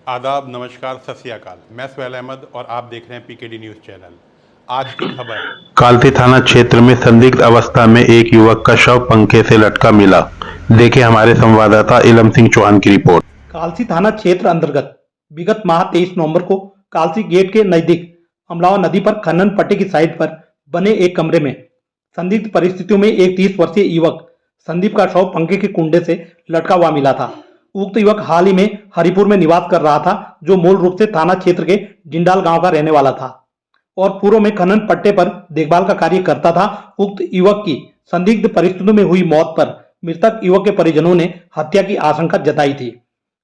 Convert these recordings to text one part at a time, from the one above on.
आदाब, नमस्कार, सत श्री अकाल। मैं सुहैल अहमद और आप देख रहे हैं पीकेडी न्यूज़ चैनल। आज की खबर, कालती थाना क्षेत्र में संदिग्ध अवस्था में एक युवक का शव पंखे से लटका मिला। देखिए हमारे संवाददाता इलम सिंह चौहान की रिपोर्ट। कालसी थाना क्षेत्र अंतर्गत विगत माह 23 नवंबर को कालसी गेट के नजदीक अमलावा नदी पर खनन पट्टी की साइड पर बने एक कमरे में संदिग्ध परिस्थितियों में एक 30 वर्षीय युवक संदीप का शव पंखे के कुंडे से लटका हुआ मिला था। उक्त युवक हाल ही में हरिपुर में निवास कर रहा था, जो मूल रूप से थाना क्षेत्र के जिंडाल गांव का रहने वाला था और पूर्व में खनन पट्टे पर देखभाल का कार्य करता था। उक्त युवक की संदिग्ध परिस्थितियों में हुई मौत पर मृतक युवक के परिजनों ने हत्या की आशंका जताई थी।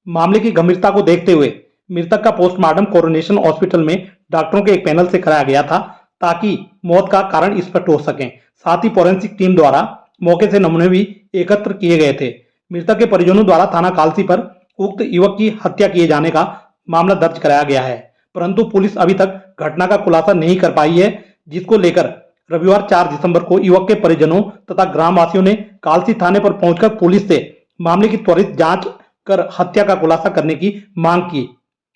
मामले की गंभीरता को देखते हुए मृतक का पोस्टमार्टम कोरोनेशन हॉस्पिटल में डॉक्टरों के एक पैनल से कराया गया था, ताकि मौत का कारण स्पष्ट हो सके। साथ ही फोरेंसिक टीम द्वारा मौके से नमूने भी एकत्र किए गए थे। मृतक के परिजनों द्वारा थाना कालसी पर उक्त युवक की हत्या किए जाने का मामला दर्ज कराया गया है, परंतु पुलिस अभी तक घटना का खुलासा नहीं कर पाई है, जिसको लेकर रविवार 4 दिसंबर को युवक के परिजनों तथा ग्रामवासियों ने कालसी थाने पर पहुंचकर पुलिस से मामले की त्वरित जांच कर हत्या का खुलासा करने की मांग की।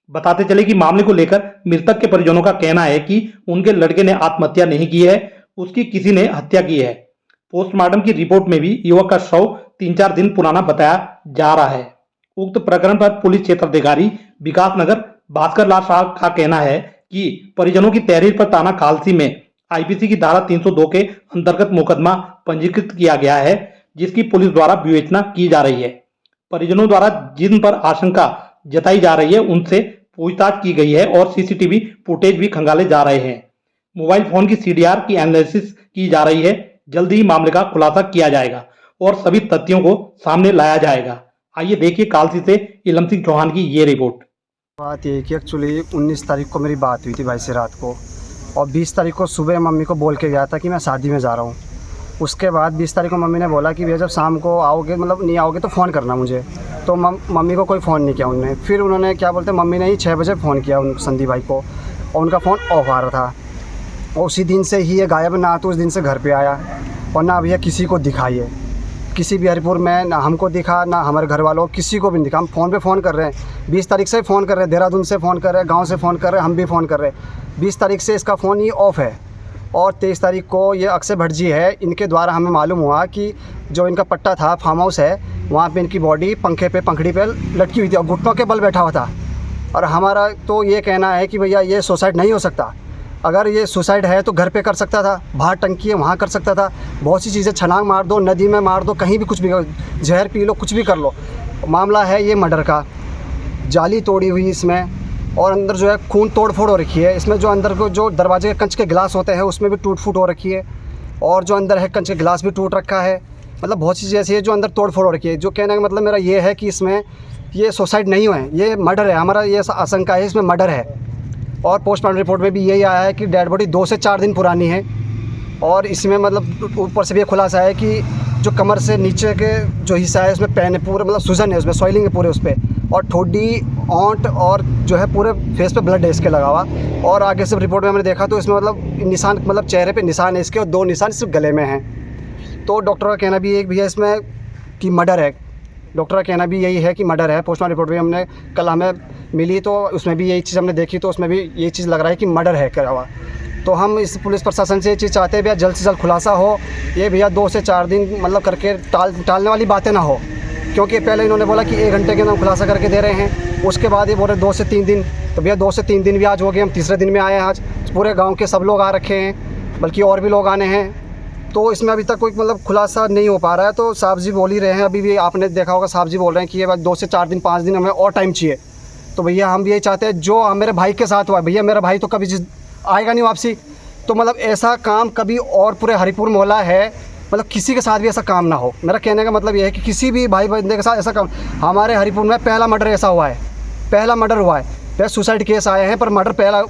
बताते चले कि मामले को लेकर मृतक के परिजनों का कहना है कि उनके लड़के ने आत्महत्या नहीं की है, उसकी किसी ने हत्या की है। पोस्टमार्टम की रिपोर्ट में भी युवक का शव 3-4 दिन पुराना बताया जा रहा है। उक्त प्रकरण पर पुलिस क्षेत्राधिकारी विकास नगर भास्कर लाल शाह का कहना है कि परिजनों की तहरीर पर थाना कालसी में आईपीसी की धारा 302 के अंतर्गत मुकदमा पंजीकृत किया गया है, जिसकी पुलिस द्वारा विवेचना की जा रही है। परिजनों द्वारा जिन पर आशंका जताई जा रही है उनसे पूछताछ की गई है और सीसीटीवी फुटेज भी खंगाले जा रहे हैं। मोबाइल फोन की सीडीआर की एनालिसिस की जा रही है। जल्द ही मामले का खुलासा किया जाएगा और सभी तथ्यों को सामने लाया जाएगा। आइए देखिए कालसी से इलम सिंह चौहान की ये रिपोर्ट। बात ये कि एक्चुअली 19 तारीख को मेरी बात हुई थी भाई से रात को, और 20 तारीख को सुबह मम्मी को बोल के गया था कि मैं शादी में जा रहा हूँ। उसके बाद 20 तारीख को मम्मी ने बोला कि भैया जब शाम को आओगे, मतलब नहीं आओगे तो फ़ोन करना मुझे। तो मम्मी को कोई फ़ोन नहीं किया उन्होंने। फिर उन्होंने क्या बोलते, मम्मी ने ही 6 बजे फ़ोन किया संदीप भाई को, और उनका फ़ोन ऑफ आ रहा था। और उसी दिन से ही ये गायब, ना तो उस दिन से घर पे आया और ना भैया किसी को दिखाई है। किसी भी हरिपुर में ना हमको दिखा, ना हमारे घर वालों किसी को भी नहीं दिखा। हम फ़ोन पे फ़ोन कर रहे हैं, 20 तारीख से फ़ोन कर रहे हैं, देहरादून से फ़ोन कर रहे हैं, गांव से फ़ोन कर रहे हैं, हम भी फ़ोन कर रहे हैं। 20 तारीख से इसका फ़ोन ही ऑफ़ है। और 23 तारीख को ये अक्षय भट्ट जी है, इनके द्वारा हमें मालूम हुआ कि जो इनका पट्टा था, फार्म हाउस है, वहाँ पे इनकी बॉडी पंखे पे, पंखड़ी पे लटकी हुई थी और घुटनों के बल बैठा हुआ था। और हमारा तो ये कहना है कि भैया ये सुसाइड नहीं हो सकता। अगर ये सुसाइड है तो घर पे कर सकता था, बाहर टंकी है वहाँ कर सकता था। बहुत सी चीज़ें, छलांग मार दो, नदी में मार दो, कहीं भी कुछ भी, जहर पी लो, कुछ भी कर लो। मामला है ये मर्डर का। जाली तोड़ी हुई इसमें, और अंदर जो है खून तोड़ फोड़ हो रखी है। इसमें जो अंदर को जो दरवाजे के कंच के गिलास होते हैं उसमें भी टूट फूट हो रखी है, और जो अंदर है कंच के गिलास भी टूट रखा है। मतलब बहुत सी चीज़ें ऐसी है जो अंदर तोड़ फोड़ हो रखी है। जो कहने का मतलब मेरा ये है कि इसमें ये सुसाइड नहीं हुआ है, ये मर्डर है। हमारा ये आशंका है इसमें मर्डर है। और पोस्टमार्टम रिपोर्ट में भी यही आया है कि डेड बॉडी 2 से 4 दिन पुरानी है। और इसमें मतलब ऊपर से भी खुलासा है कि जो कमर से नीचे के जो हिस्सा है उसमें पैन है पूरे, मतलब सूजन है उसमें, सॉइलिंग है पूरे उस पर, और ठोडी, ओंठ और जो है पूरे फेस पे ब्लड है इसके लगा हुआ। और आगे से रिपोर्ट में हमने देखा तो इसमें मतलब निशान, मतलब चेहरे पे निशान है इसके, और 2 निशान सिर्फ गले में हैं। तो डॉक्टर का कहना भी एक भैया इसमें कि मर्डर है। डॉक्टर का कहना भी यही है कि मर्डर है। पोस्टमार्टम रिपोर्ट भी हमने कल हमें मिली तो उसमें भी यही चीज़ हमने देखी, तो उसमें भी यही चीज़ लग रहा है कि मर्डर है करा हुआ। तो हम इस पुलिस प्रशासन से ये चीज़ चाहते हैं भैया जल्द से जल्द खुलासा हो। ये भैया 2 से 4 दिन मतलब करके टालने वाली बातें ना हो, क्योंकि पहले इन्होंने बोला कि 1 घंटे के अंदर खुलासा करके दे रहे हैं, उसके बाद ये बोल रहे 2 से 3 दिन। तो भैया 2 से 3 दिन भी आज हो गए, हम तीसरे दिन में आए हैं। आज पूरे गाँव के सब लोग आ रखे हैं, बल्कि और भी लोग आने हैं। तो इसमें अभी तक कोई मतलब खुलासा नहीं हो पा रहा है। तो साहब जी बोल ही रहे हैं, अभी भी आपने देखा होगा, साहब जी बोल रहे हैं कि ये 2 से 4 दिन 5 दिन हमें और टाइम चाहिए। तो भैया हम भी यही चाहते हैं, जो मेरे भाई के साथ हुआ है, भैया मेरा भाई तो कभी आएगा नहीं वापसी। तो मतलब ऐसा काम कभी और पूरे हरिपुर मोहल्ला है, मतलब किसी के साथ भी ऐसा काम ना हो। मेरा कहने का मतलब ये है कि किसी भी भाई बंदे के साथ ऐसा काम, हमारे हरिपुर में पहला मर्डर ऐसा हुआ है, पहला मर्डर हुआ है। फिर सुसाइड केस आए हैं पर मर्डर पहला,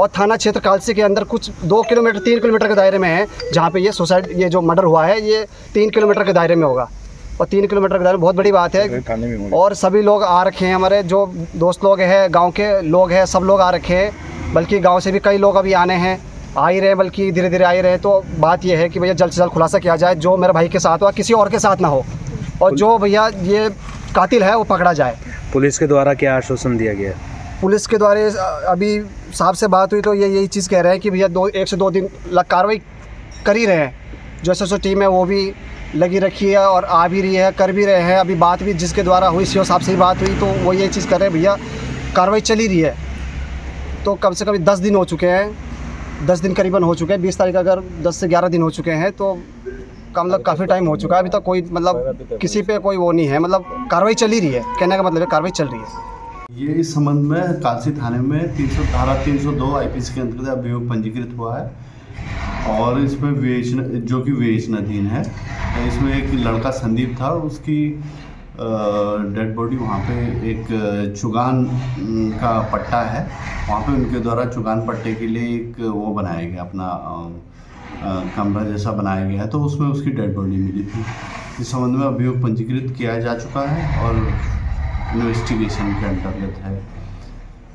और थाना क्षेत्र कालसी के अंदर कुछ 2 किलोमीटर 3 किलोमीटर के दायरे में है जहाँ पे ये सुसाइड, ये जो मर्डर हुआ है ये 3 किलोमीटर के दायरे में होगा। और 3 किलोमीटर के दायरे में बहुत बड़ी बात है। और सभी लोग आ रखे हैं, हमारे जो दोस्त लोग हैं, गांव के लोग हैं, सब लोग आ रखे हैं, बल्कि गांव से भी कई लोग अभी आने हैं, आ ही रहे, बल्कि धीरे धीरे आ ही रहे। तो बात यह है कि भैया जल्द से जल्द खुलासा किया जाए, जो मेरे भाई के साथ हुआ किसी और के साथ ना हो, और जो भैया ये कातिल है वो पकड़ा जाए। पुलिस के द्वारा क्या आश्वासन दिया गया है? पुलिस के द्वारा अभी साहब से बात हुई तो ये यही चीज़ कह रहे हैं कि भैया 1 से 2 दिन कार्रवाई कर ही रहे हैं। जो एसएसओ टीम है वो भी लगी रखी है और आ भी रही है, कर भी रहे हैं। अभी बात भी जिसके द्वारा हुई सीओ साहब से ही बात हुई तो वो ये चीज़ कर रहे हैं भैया कार्रवाई चल ही रही है। तो कम से कम 10 दिन हो चुके हैं, 10 दिन करीबन हो चुके हैं। 20 तारीख अगर 10 से 11 दिन हो चुके हैं तो कम मतलब काफ़ी टाइम हो चुका है। अभी तक कोई मतलब किसी पे कोई वो नहीं है, मतलब कार्रवाई चल ही रही है। कहने का मतलब है कार्रवाई चल रही है। ये इस संबंध में कालसी थाने में 302 आईपीसी के अंतर्गत अभियोग पंजीकृत हुआ है और इसमें जो कि विवेचनाधीन है। इसमें एक लड़का संदीप था, उसकी डेड बॉडी वहाँ पे एक चुगान का पट्टा है, वहाँ पे उनके द्वारा चुगान पट्टे के लिए एक वो बनाया गया, अपना कमरा जैसा बनाया गया है, तो उसमें उसकी डेड बॉडी मिली थी। इस संबंध में अभियोग पंजीकृत किया जा चुका है और इन्वेस्टिगेशन के अंतर्गत है,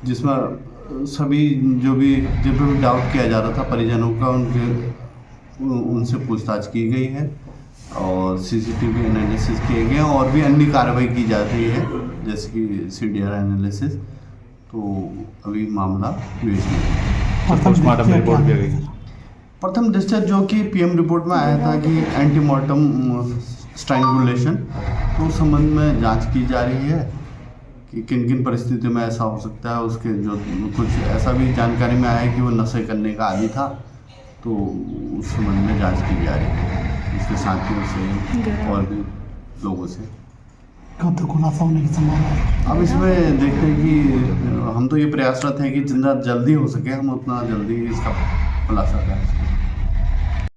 जिसमें सभी जो भी जिन पर भी डाउट किया जा रहा था परिजनों का उनसे पूछताछ की गई है और सीसीटीवी एनालिसिस किए गए हैं और भी अन्य कार्रवाई की जा रही है जैसे कि सीडीआर एनालिसिस। तो अभी मामला पोस्टमार्टम रिपोर्ट भी गई। प्रथम दृष्टया जो कि पीएम रिपोर्ट में आया था कि एंटीमॉर्टम स्ट्रैंगुलेशन, तो उस संबंध में जांच की जा रही है कि किन किन परिस्थितियों में ऐसा हो सकता है। उसके जो कुछ ऐसा भी जानकारी में आया है कि वो नशे करने का आदी था, तो उस संबंध में जांच की जा रही है उसके साथियों से और भी लोगों से। कब तक खुलासा होने की संभावना है? अब इसमें देखते हैं कि हम तो ये प्रयासरत हैं कि जितना जल्दी हो सके हम उतना जल्दी इसका खुलासा करें।